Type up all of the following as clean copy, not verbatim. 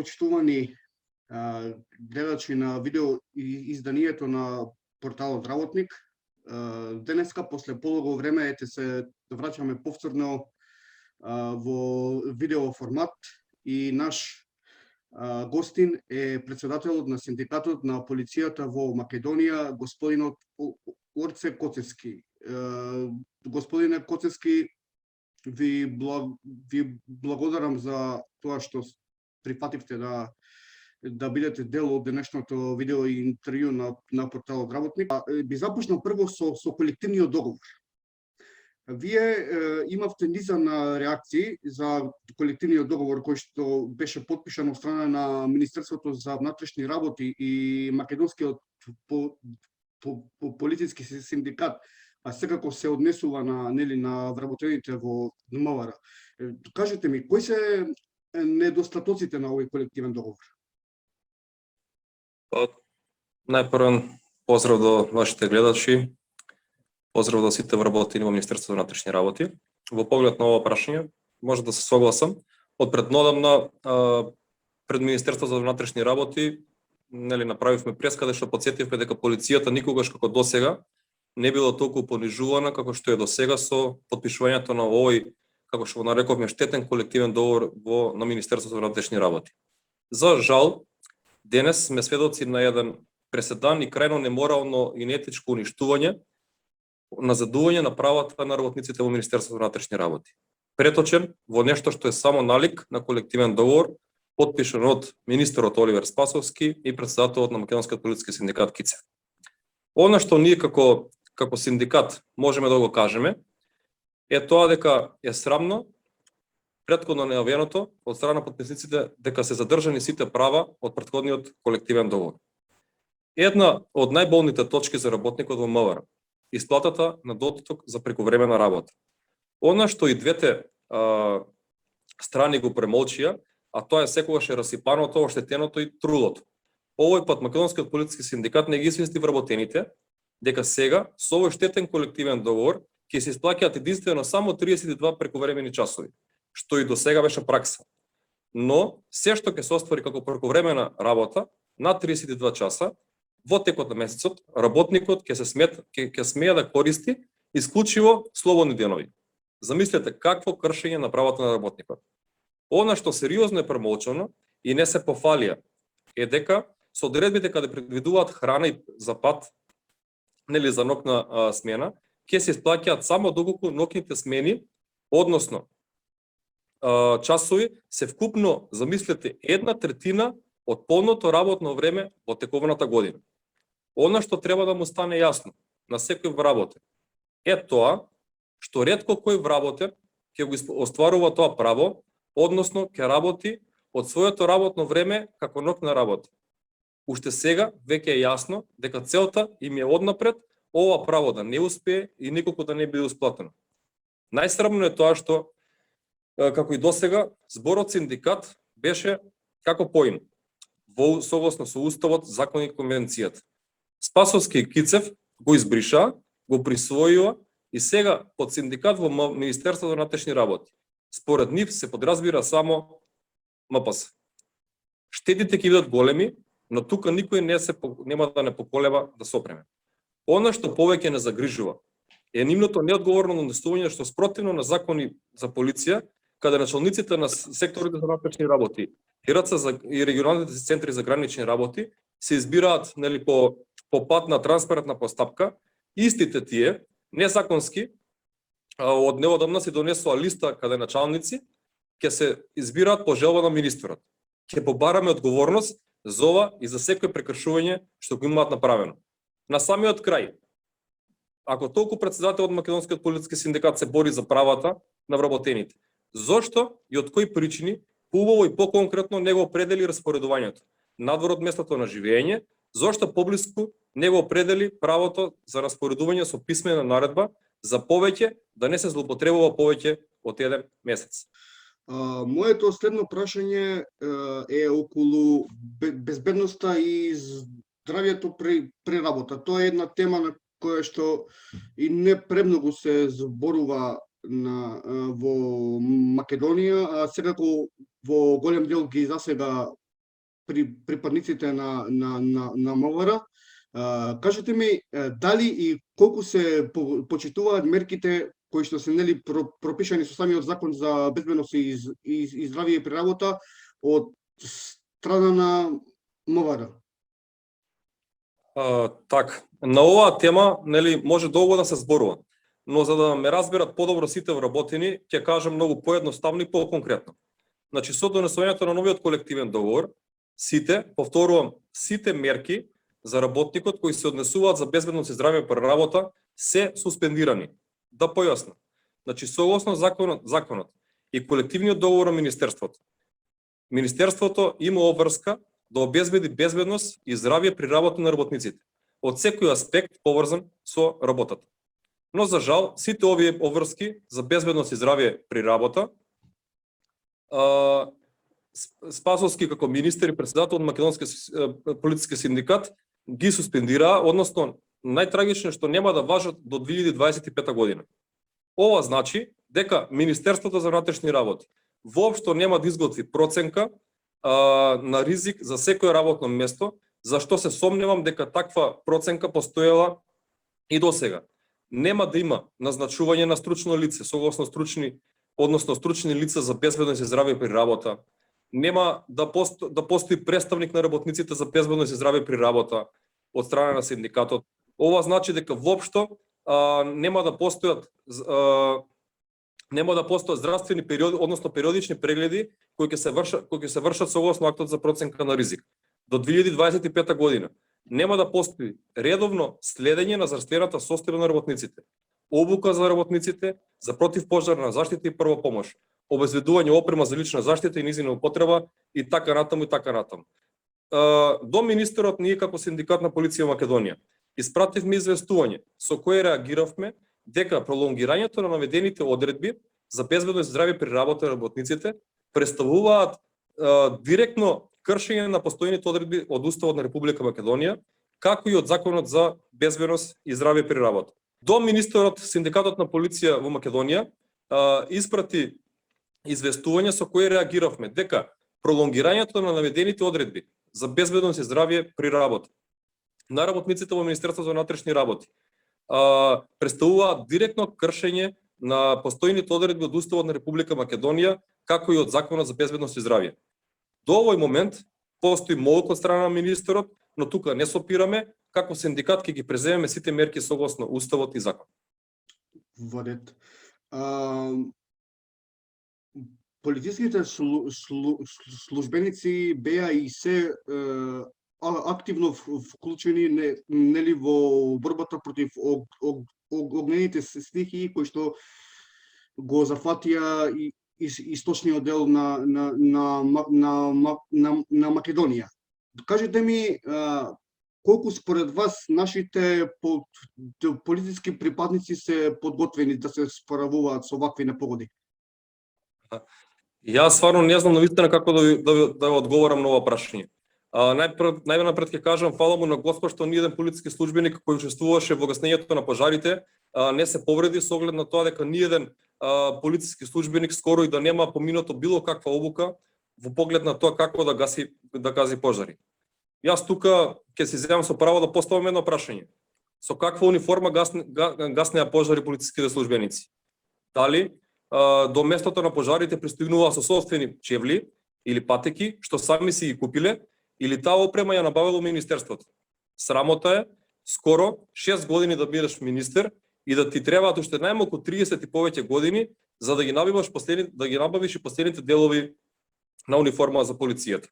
почитувани гледачи на видео изданието на порталот Работник. Денеска, после полого време, ете се враќаме повторно во видео формат и наш гостин е председателот на синдикатот на полицијата во Македонија, господинот Орце Коцевски. Господине Коцевски, ви благодарам за тоа што прифативте да бидете дел од денешното видео и интервју на порталот Работник. Би започнал прво со колективниот договор. Вие имавте низа на реакции за колективниот договор кој што беше потпишан од страна на Министерството за внатрешни работи и Македонскиот полициски синдикат, а секако се однесува на вработените во МВР. Кажете ми, кои се недостатоците на овој колективен договор? Најпрвен поздрав до вашите гледачи, поздрав до сите вработени во Министерството за внатрешни работи. Во поглед на ова прашање, може да се согласам, од преднодамна пред Министерството за внатрешни работи направивме прес каде што потсетивме дека полицијата никогаш како досега не било толку понижувана како што е досега со потпишувањето на овој, како што го нарековме, штетен колективен договор на Министерството за внатрешни работи. За жал, денес сме сведоци на еден преседан и крајно неморално и неетичко уништување, назадување на правата на работниците во Министерството за внатрешни работи. Преточен во нешто што е само налик на колективен договор, потпишан од министерот Оливер Спасовски и председателот на Македонскиот полициски синдикат Кице. Она што ние како синдикат можеме да го кажеме е тоа дека е срамно претходно најавеното од страна на потписниците дека се задржани сите права од претходниот колективен договор. Една од најболните точки за работникот во МВР, исплатата на доток за прековремена работа. Она што и двете страни го премолчија, а тоа е секогаш е расипаното, оштетеното и трудото. Овој пат Македонскиот полициски синдикат не ги извести вработените дека сега со овој штетен колективен договор ќе се исплаќаат единствено само 32 прековремени часови, што и до сега беше пракса. Но се што ќе се оствари како прековремена работа на 32 часа во текот на месецот, работникот ќе смее да користи исклучиво слободни денови. Замислете какво кршење на правата на работникот. Она што сериозно е премолчано и не се пофалија е дека со одредбите каде предвидуваат храна и за пат, за ноќна смена, ќе се исплаќаат само доколку ноќните смени, односно часови се вкупно, замислете, 1/3 од полното работно време во тековната година. Она што треба да му стане јасно на секој вработен е тоа што ретко кој вработен ќе го остварува тоа право, односно ќе работи од своето работно време како ноќна работа. Уште сега веќе е јасно дека целта им е однапред ова право да не успее и никако да не биде исплатено. Најсрамно е тоа што, како и досега, зборот синдикат беше како поим, во согласно со Уставот, закон и конвенцијата. Спасовски и Кицев го избриша, го присвојува и сега под синдикат во Министерството за внатрешни работи. Според нив се подразбира само МПС. Штетите ќе бидат големи, но тука никој нема да не поколеба да се опреме. Она што повеќе не загрижува е нивното неодговорно однесување што спротивно на закони за полиција, каде началниците на секторите за внатрешни работи и регионалните центри за гранични работи се избираат по пат на транспарентна постапка, истите тие незаконски од неодамна се донесува листа каде началници ќе се избираат по желба на министерот. Ќе побараме одговорност за ова и за секој прекршување што го имаат направено. На самиот крај, ако толку председател од Македонскиот полициски синдикат се бори за правата на вработените, зошто и од кои причини поубаво и поконкретно не го определи распоредувањето надвор од местото на живење, зошто поблиску не го определи правото за распоредување со писмена наредба за повеќе, да не се злоупотребува повеќе од еден месец? Моето следно прашање е околу безбедноста и здравјето при работа. Тоа е една тема на која што и не премногу се зборува во Македонија, а секако во голем дел ги засега припадниците на МВР. Кажете ми дали и колку се почитуваат мерките кои што се нели пропишани со самиот закон за безбедност и здравје при работа од страна на МВР. Так, на оваа тема нели може долго да се зборува, но за да ме разберат подобро сите вработени, ќе кажам многу поедноставно и поконкретно. Значи со донесувањето на новиот колективен договор, повторувам, сите мерки за работникот кои се однесуваат за безбедност и здравје при работа се суспендирани. Да појасна. Значи согласно законот и колективниот договор на Министерството има обврска да обезбеди безбедност и здравје при работа на работниците, од секој аспект поврзан со работата. Но за жал, сите овие обврски за безбедност и здравје при работа, Спасовски како министер и председател од Македонски полициски синдикат ги суспендираа, односно најтрагично што нема да важат до 2025 година. Ова значи дека Министерството за внатрешни работи воопшто нема да изготви проценка на ризик за секое работно место, зашто се сомневам дека таква проценка постоела и досега. Нема да има назначување на стручно лице согласно стручни лица за безбедност и здравје при работа. Нема да постои представник на работниците за безбедност и здравје при работа од страна на синдикатот. Ова значи дека воопшто нема да постојат здравствени периоди, односно периодични прегледи кои ќе се вршат согласно актот за проценка на ризик. До 2025 година нема да постои редовно следење на здравствената состојба на работниците, обука за работниците за противпожарна заштита и прва помош, обезбедување опрема за лична заштита и низина употреба и така натаму. До министерот ние како синдикат на полиција Македонија испративме известување со кое реагиравме дека пролонгирањето на наведените одредби за безбедност и здравје при работа на работниците представуваат директно кршење на постојните одредби од Уставот на Република Македонија, како и од Законот за безбедност и здравје при работа. До министерот, синдикатот на полиција во Македонија испрати известување со кое реагиравме дека пролонгирањето на наведените одредби за безбедност и здравје при работа на работниците во Министерството за внатрешни работи представуваат директно кршење на постојните одредби од Уставот на Република Македонија, како и од Законот за безбедност и здравје. До овој момент постои молба од страна на министерот, но тука не сопираме, како синдикат ќе ги преземеме сите мерки согласно Уставот и Закон. Во ред. Полициските службеници беа и се активно вклучени нели во борбата против огнените стихии кои што го зафатија источниот дел на Македонија. Кажете ми колку според вас нашите полициски припадници се подготвени да се справуваат со вакви непогоди? Јас стварно не знам навистина како да одговорам на ова прашање. Најнапред ќе кажам фала му на Господ што ни еден полициски службеник кој учествуваше во гаснењето на пожарите не се повреди со оглед на тоа дека ни еден полициски службеник скоро и да нема поминато било каква обука во поглед на тоа како да гази пожари. Јас тука ќе си земам со право да поставам едно прашање. Со каква униформа гаснеа пожари полициските службеници? Дали до местото на пожарите пристигнуваа со сопствени чевли или патеки што сами си ги купиле, или таа опрема ја набавило министерството? Срамота е скоро 6 години да бидеш министер и да ти требаат уште најмалку 30 и повеќе години за да ги набавиш и последните делови на униформа за полицијата.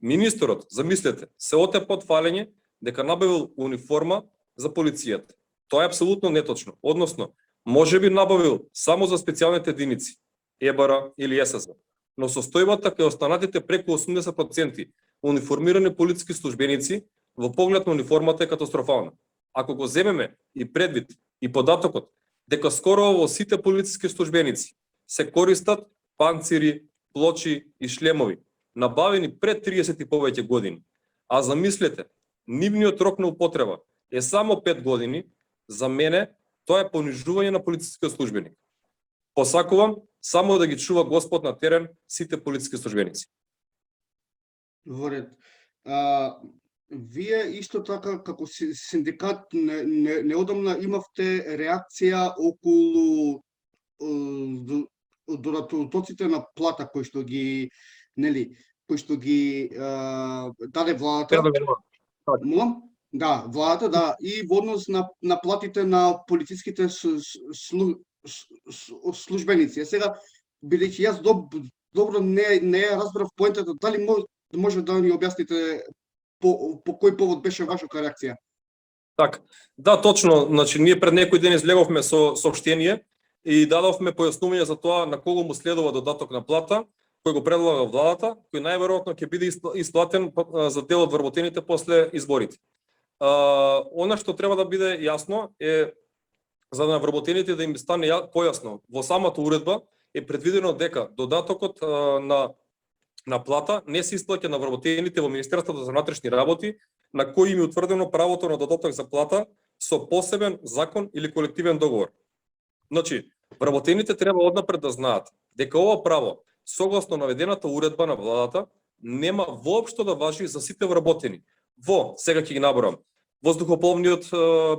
Министерот, замислете, се отепа од фалење дека набавил униформа за полицијата. Тоа е апсолутно неточно. Односно, може би набавил само за специјалните единици, ЕБР или ССБ. Но состојбата кај останатите преку 80% униформирани полициски службеници во поглед на униформата е катастрофална. Ако го земеме и предвид и податокот дека скоро во сите полициски службеници се користат панцири, плочи и шлемови, набавени пред 30 и повеќе години, а замислете, нивниот рок на употреба е само 5 години, за мене тоа е понижување на полицискиот службеник. Посакувам само да ги чува Господ на терен сите полициски службеници. Во ред. Вие исто така како синдикат неодамна имавте реакција околу додатоците на плата кои што ги даде владата. Молам? Да, владата, да, и во однос на платите на полициските службеници. Сега, бидејќи јас добро не ја разбрав поентата, дали може да ни објасните по кој повод беше вашата реакција? Така, да, точно, значи ние пред некој ден излеговме со соопштение и дадовме појаснување за тоа на кого му следува додаток на плата, кој го предлага владата, кој најверојатно ќе биде исплатен за дел од вработените после изборите. Она што треба да биде јасно е за на вработените да им стане појасно. Во самата уредба е предвидено дека додатокот на плата не се исплаќа на вработените во Министерството за внатрешни работи, на кои им е утврдено правото на додаток за плата со посебен закон или колективен договор. Значи, вработените треба однапред да знаат дека ова право, согласно наведената уредба на владата, нема воопшто да важи за сите вработени. Сега ќе ги наборам, воздухопловниот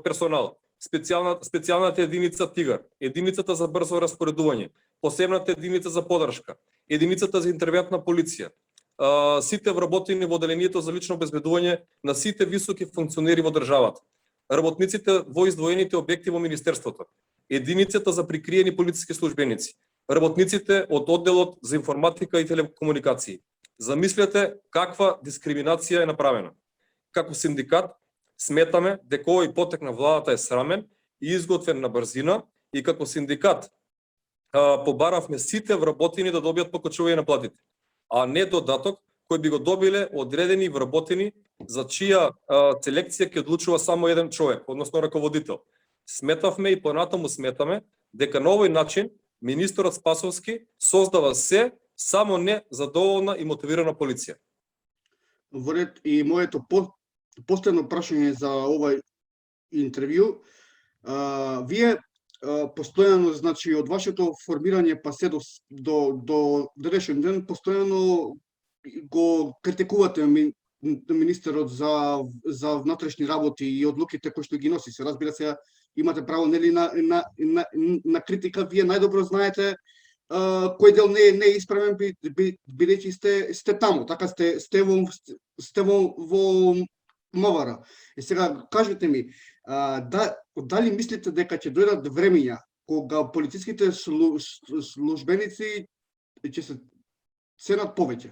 персонал, специјалната единица Тигар, единицата за брзо распоредување, посебната единица за подршка, единицата за интервентна полиција, сите вработени во одделението за лично обезбедување на сите високи функционери во државата, работниците во издвоените објекти во Министерството, единицата за прикриени полициски службеници, работниците од одделот за информатика и телекомуникации. Замислете каква дискриминација е направена. Како синдикат сметаме дека овој потек на владата е срамен и изготвен на брзина и како синдикат побаравме сите вработени да добијат покачување на платите, а не додаток кој би го добиле одредени вработени за чија селекција ќе одлучува само еден човек, односно раководител. Сметавме и понатаму сметаме дека на овој начин министерот Спасовски создава се, само не задоволна и мотивирана полиција. Во ред и моето последно прашање за овој интервју, вие постојано, значи, од вашето формирање па се до денешен ден, постојано го критикувате министерот за внатрешни работи и одлуките кои што ги носи. Се разбира се, имате право нели на критика, вие најдобро знаете кој дел не е исправен, бидејќи сте таму, така сте во МВР. И сега кажете ми, дали мислите дека ќе дојдат времења кога полициските службеници ќе се ценат повеќе?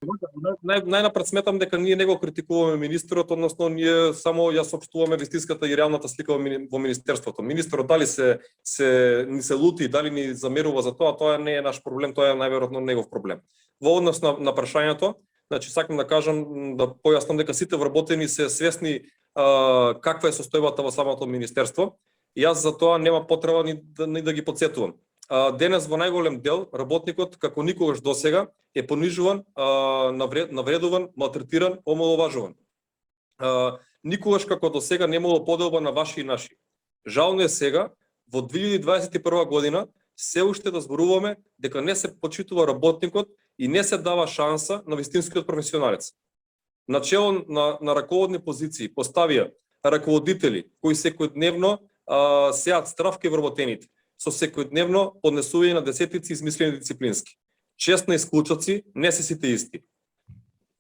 Најнапред сметам дека ние не го критикуваме министерот, односно ние само ја соопштуваме вистинската и реалната слика во министерството. Министерот дали ни се лути, дали ни замерува за тоа не е наш проблем, тоа е најверојатно негов проблем. Во однос на прашањето, значи сакам да кажам, да појаснам дека сите вработени се свесни каква е состојбата во самото министерство. И јас за тоа нема потреба ни да ги потсетувам. Денес во најголем дел работникот како никогаш досега е понижуван, навредуван, малтретиран, омаловажуван. Никогаш како досега немало поделба на ваши и наши. Жално е сега во 2021 година се уште да зборуваме дека не се почитува работникот и не се дава шанса на вистинскиот професионалец. Начело на раководни позиции поставија раководители кои секојдневно сеат стравки вработените, со секојдневно поднесување на десетици измислени дисциплински. Чест на исклучоци, не се сите исти.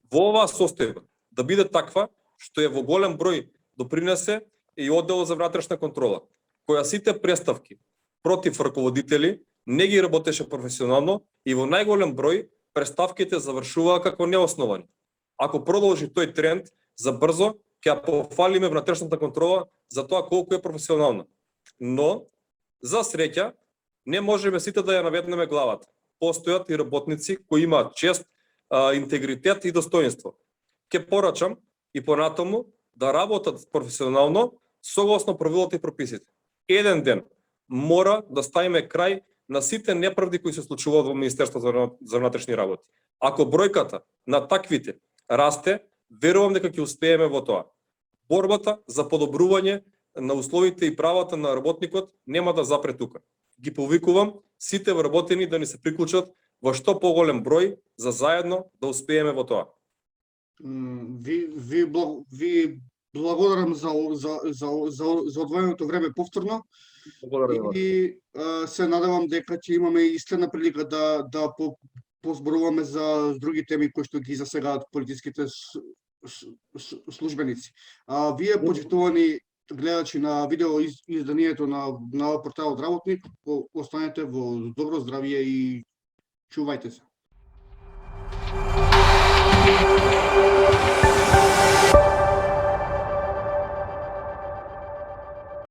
Во оваа состојба да биде таква, што е во голем број допринесе и одделот за внатрешна контрола, која сите преставки против раководители не ги работеше професионално и во најголем број преставките завршуваа како неосновани. Ако продолжи тој тренд, за брзо ќе ја пофалиме внатрешната контрола за тоа колку е професионална. Но, за среќа, не можеме сите да ја наведнеме главата. Постојат и работници кои имаат чест, интегритет и достоинство. Ке порачам и понатаму да работат професионално согласно правилата и прописите. Еден ден мора да ставиме крај на сите неправди кои се случуваат во Министерството за внатрешни работи. Ако бројката на таквите расте, верувам дека ќе успееме во тоа. Борбата за подобрување на условите и правата на работникот нема да запре тука. Ги повикувам сите вработени да ни се приклучат во што поголем број за заедно да успееме во тоа. Ви благодарам за одвоеното време повторно Благодарам. и се надевам дека ќе имаме и следна прилика да позборуваме за други теми кои што ги засегаат политиските службеници. Вие, почитувани гледачи на видео изданието на порталот Работник, останете во добро здравје и чувајте се.